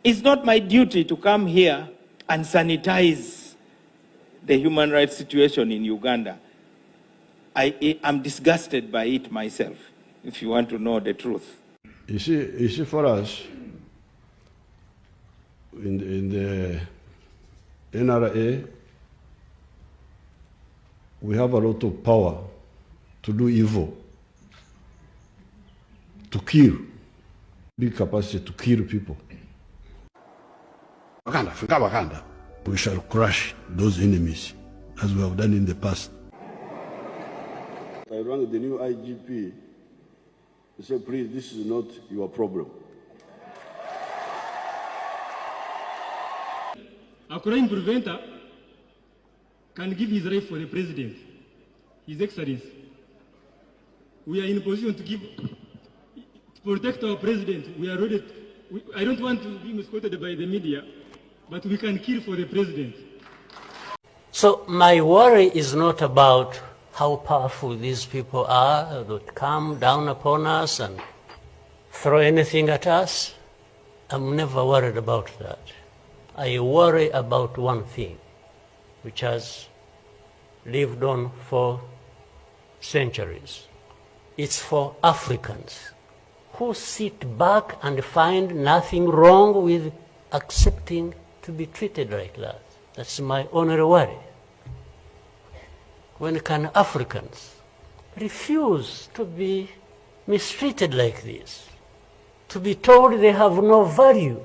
It's not my duty to come here and sanitize the human rights situation in Uganda. I'm disgusted by it myself, if you want to know the truth. You see, for us, in the NRA, we have a lot of power to do evil, to kill, big capacity to kill people. We shall crush those enemies as we have done in the past. I rang the new IGP. He said, please, this is not your problem. A crime preventer can give his life for the president, His Excellency. We are in a position to protect our president. We are ready. I don't want to be misquoted by the media, but we can kill for the president. So my worry is not about how powerful these people are that come down upon us and throw anything at us. I'm never worried about that. I worry about one thing, which has lived on for centuries. It's for Africans who sit back and find nothing wrong with accepting to be treated like that. That's my only worry. When can Africans refuse to be mistreated like this? To be told they have no value?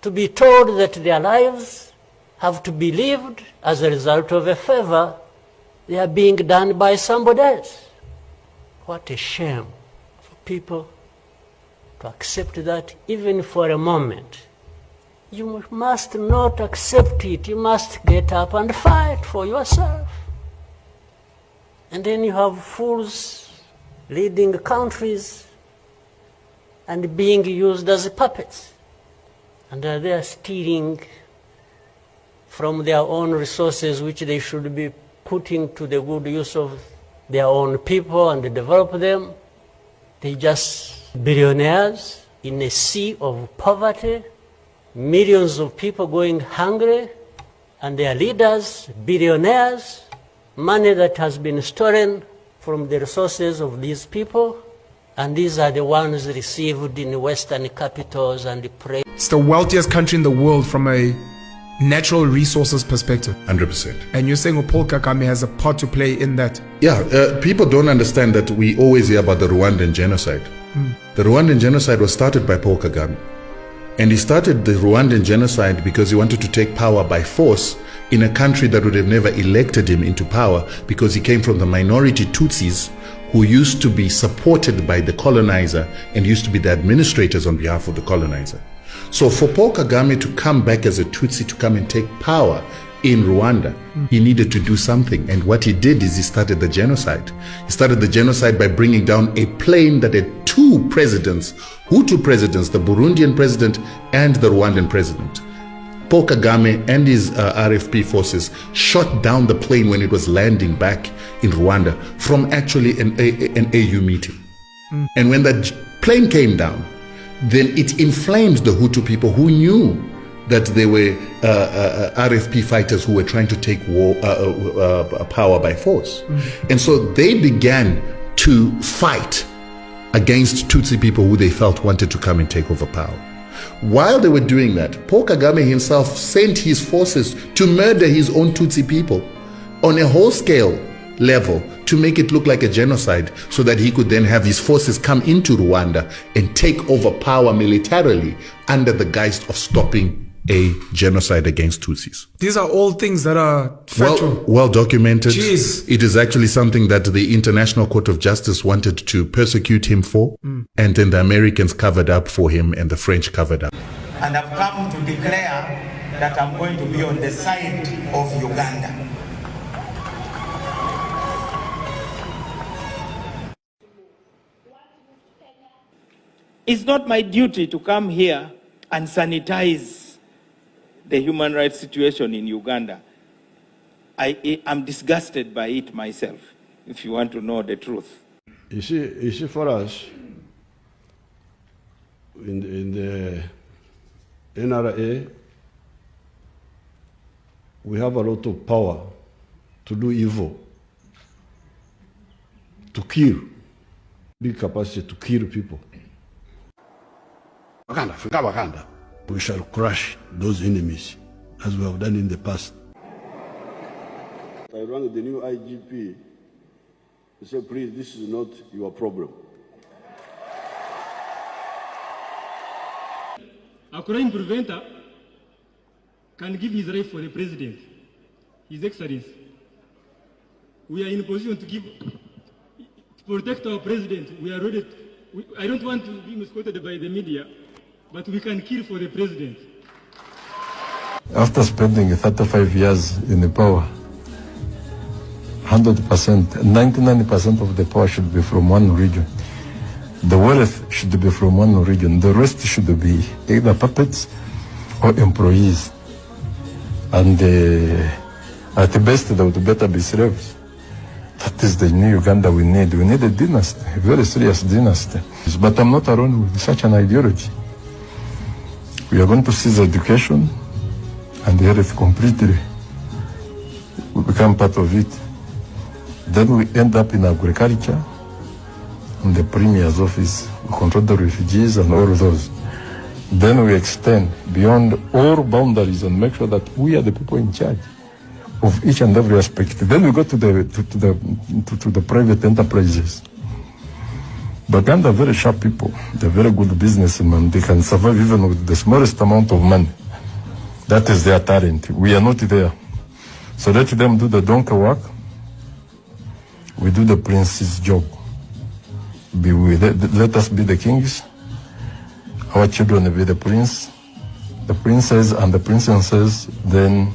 To be told that their lives have to be lived as a result of a favor they are being done by somebody else? What a shame for people to accept that even for a moment. You must not accept it. You must get up and fight for yourself. And then you have fools leading countries and being used as puppets. And they are stealing from their own resources, which they should be putting to the good use of their own people and develop them. They just billionaires in a sea of poverty, millions of people going hungry, and their leaders, billionaires, money that has been stolen from the resources of these people, and these are the ones received in Western capitals and praised. It's the wealthiest country in the world from a natural resources perspective. 100%. And you're saying Paul Kagame has a part to play in that? Yeah, people don't understand that we always hear about the Rwandan genocide. The Rwandan genocide was started by Paul Kagame. And he started the Rwandan genocide because he wanted to take power by force in a country that would have never elected him into power, because he came from the minority Tutsis who used to be supported by the colonizer and used to be the administrators on behalf of the colonizer. So for Paul Kagame to come back as a Tutsi to come and take power in Rwanda, he needed to do something. And what he did is he started the genocide. He started the genocide by bringing down a plane that had two presidents, Hutu presidents, the Burundian president and the Rwandan president. Paul Kagame and his RFP forces shot down the plane when it was landing back in Rwanda from actually an AU meeting. And when that plane came down, then it inflamed the Hutu people who knew that they were RFP fighters who were trying to take power by force. And so they began to fight against Tutsi people who they felt wanted to come and take over power. While they were doing that, Paul Kagame himself sent his forces to murder his own Tutsi people on a whole-scale level to make it look like a genocide, so that he could then have his forces come into Rwanda and take over power militarily under the guise of stopping a genocide against Tutsis. These are all things that are factual. Well documented. Jeez. It is actually something that the International Court of Justice wanted to persecute him for, and then the Americans covered up for him and the French covered up. And I've come to declare that I'm going to be on the side of Uganda. It's not my duty to come here and sanitize the human rights situation in Uganda. I'm disgusted by it myself, if you want to know the truth. You see, for us, in the NRA, we have a lot of power to do evil, to kill, big capacity to kill people. We shall crush those enemies as we have done in the past. I rang the new IGP. He said, please, this is not your problem. A crime preventer can give his life for the president, His Excellency. We are in a position to protect our president. We are ready. I don't want to be misquoted by the media, but we can kill for the president. After spending 35 years in the power, 100%, 99% of the power should be from one region. The wealth should be from one region. The rest should be either puppets or employees. And at the best, they would better be slaves. That is the new Uganda we need. We need a dynasty, a very serious dynasty. But I'm not alone with such an ideology. We are going to seize education and health completely. We become part of it. Then we end up in agriculture, in the Premier's office. We control the refugees and all of those. Then we extend beyond all boundaries and make sure that we are the people in charge of each and every aspect. Then we go to the private enterprises. Baganda are very sharp people. They're very good businessmen. They can survive even with the smallest amount of money. That is their talent. We are not there. So let them do the donkey work. We do the prince's job. Let us be the kings. Our children will be the prince, the princess and the princesses. Then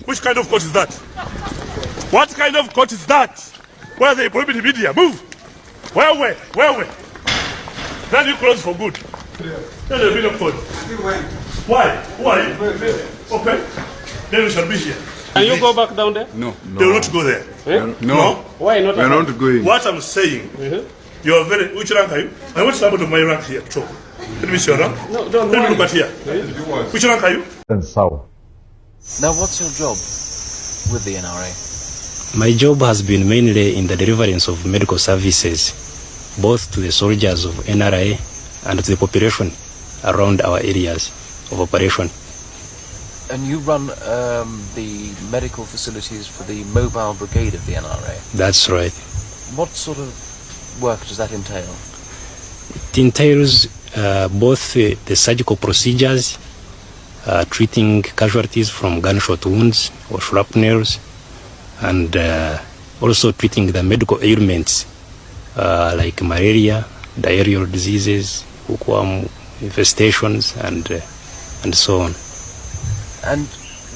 Which kind of court is that? What kind of court is that? Where they prohibit the media? Move! Where? Then you close for good. Then they'll be up for it. Why? Okay. Then we shall be here. Can you go back down there? No. They will not go there. No. Why not? We're not going. What I'm saying, you are very... Which rank are you? I want somebody of my rank here. Talk. Let me see your rank. No, don't Let me look at here. Which rank are you? and sour. Now, what's your job with the NRA? My job has been mainly in the deliverance of medical services, both to the soldiers of NRA and to the population around our areas of operation. And you run the medical facilities for the mobile brigade of the NRA? That's right. What sort of work does that entail? It entails both the surgical procedures, treating casualties from gunshot wounds or shrapnels, and also treating the medical ailments like malaria, diarrheal diseases, hookworm infestations, and so on. And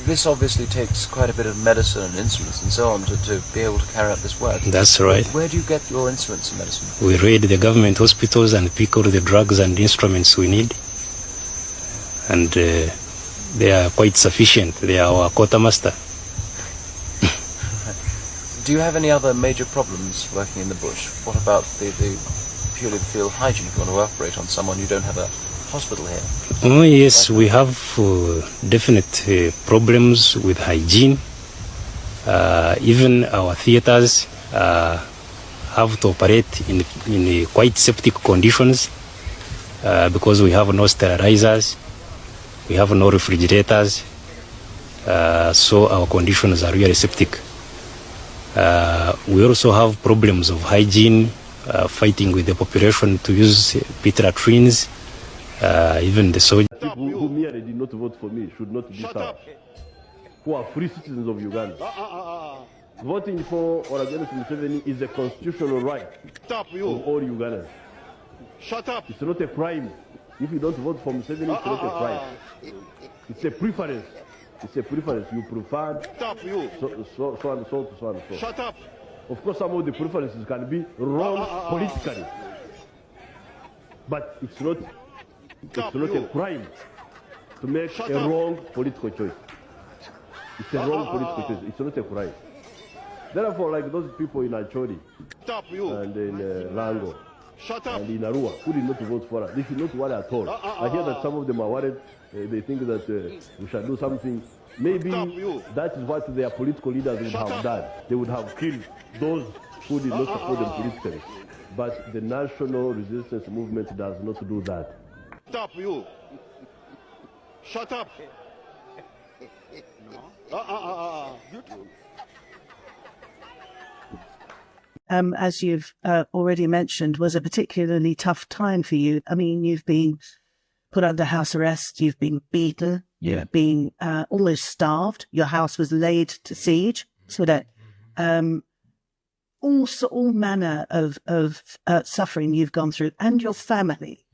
this obviously takes quite a bit of medicine and instruments and so on to be able to carry out this work. That's right. Where do you get your instruments and medicine? We raid the government hospitals and pick all the drugs and instruments we need, and they are quite sufficient. They are our quartermaster. Do you have any other major problems working in the bush? What about the purely the field hygiene if you want to operate on someone? You don't have a hospital here? Oh yes, we have definite problems with hygiene, Even our theaters have to operate in quite septic conditions because we have no sterilizers, we have no refrigerators, so our conditions are really septic. We also have problems of hygiene, fighting with the population to use pit latrines, even the soldiers. People who merely did not vote for me should not be served, who are free citizens of Uganda. Voting for or against Museveni is a constitutional right of all Ugandans. Shut up. It's not a crime. If you don't vote for Museveni, it's not a crime. It's a preference. It's a preference. You prefer so and so. Shut up. Of course, some of the preferences can be wrong politically, but it's not a crime to make a wrong political choice. It's a wrong political choice. It's not a crime. Therefore, like those people in Acholi and in Rango and in Arua who did not vote for us, they should not worry at all. I hear that some of them are worried. They think that we shall do something. Maybe that is what their political leaders would have done. They would have killed those who did not support them politically. But the national resistance movement does not do that. Stop you. Shut up. As you've already mentioned, was a particularly tough time for you. I mean, you've been put under house arrest, you've been beaten, you've been almost starved, your house was laid to siege, so that all manner of suffering you've gone through, and your family.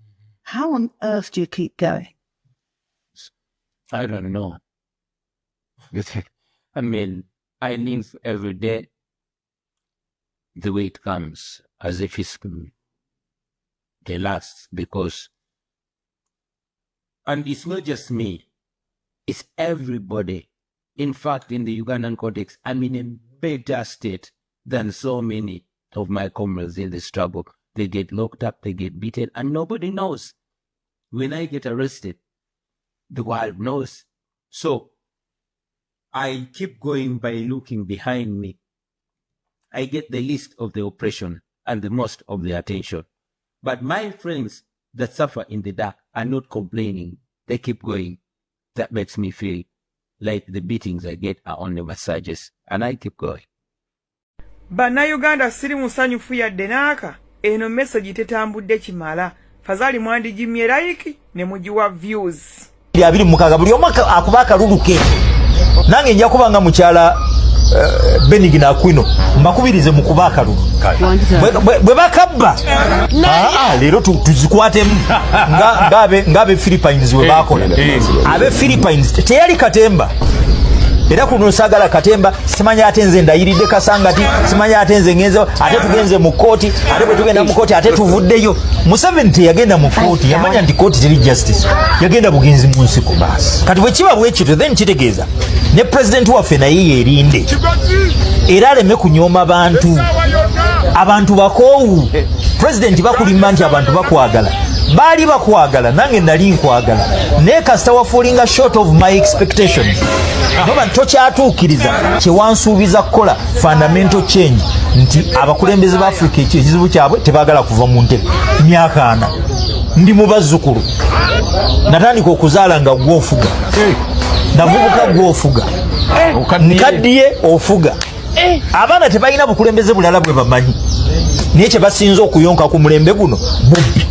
How on earth do you keep going? I don't know. I mean, I live every day the way it comes, as if it's the last, because, and it's not just me, it's everybody. In fact, in the Ugandan context, I'm in a better state than so many of my comrades in the struggle. They get locked up, they get beaten, and nobody knows. When I get arrested, the world knows. So I keep going by looking behind me. I get the least of the oppression and the most of the attention. But my friends that suffer in the dark are not complaining. They keep going. That makes me feel like the beatings I get are only massages. And I keep going. Bannayuganda siri musanyufu yadde naaka eno message tetambudde kimala fazali mwandi jimye like ne mujiwa views ya bili mukaga buli omaka akubaka luluke nange nja kubanga mukyala Benigina Aquino mbakubirize mukubaka lulu bwe bakabba lero tuzikwatemu ngabe Philippines we bakola abe Philippines teyali katemba era kuno sagala katemba simanya atenze ndayiridde kasangati simanya atenze ngenze ate tugenze mu koti ate bwe tugenda mu koti ate tuvuddeyo Museveni yagenda mu koti yamanya nti koti teri justice yagenda bugenzi mu nsiko basi kati bwe kiba bwekito then kitegeeza ne president waffe naye yerinde era aleme kunyooma abantu bakoowu president bakulimba nti abantu bakwagala bali bakwagala nange nali nkwagala naye kasita wafulinga short of my expectations noba tokyatuukiriza kyewansuubiza kukola fundamental change nti abakulembeze ba Africa ekizibu kyabwe tebaagala kuva mu ntebe myaka 4 ndi mu bazzukulu natandika okuzaala nga gwofuga navubuka gwofuga nkaddiye ofuga abaana tebalina bukulembeze bulala bwe bamanyi naye kye basinza okuyonka ku mulembe guno bubbi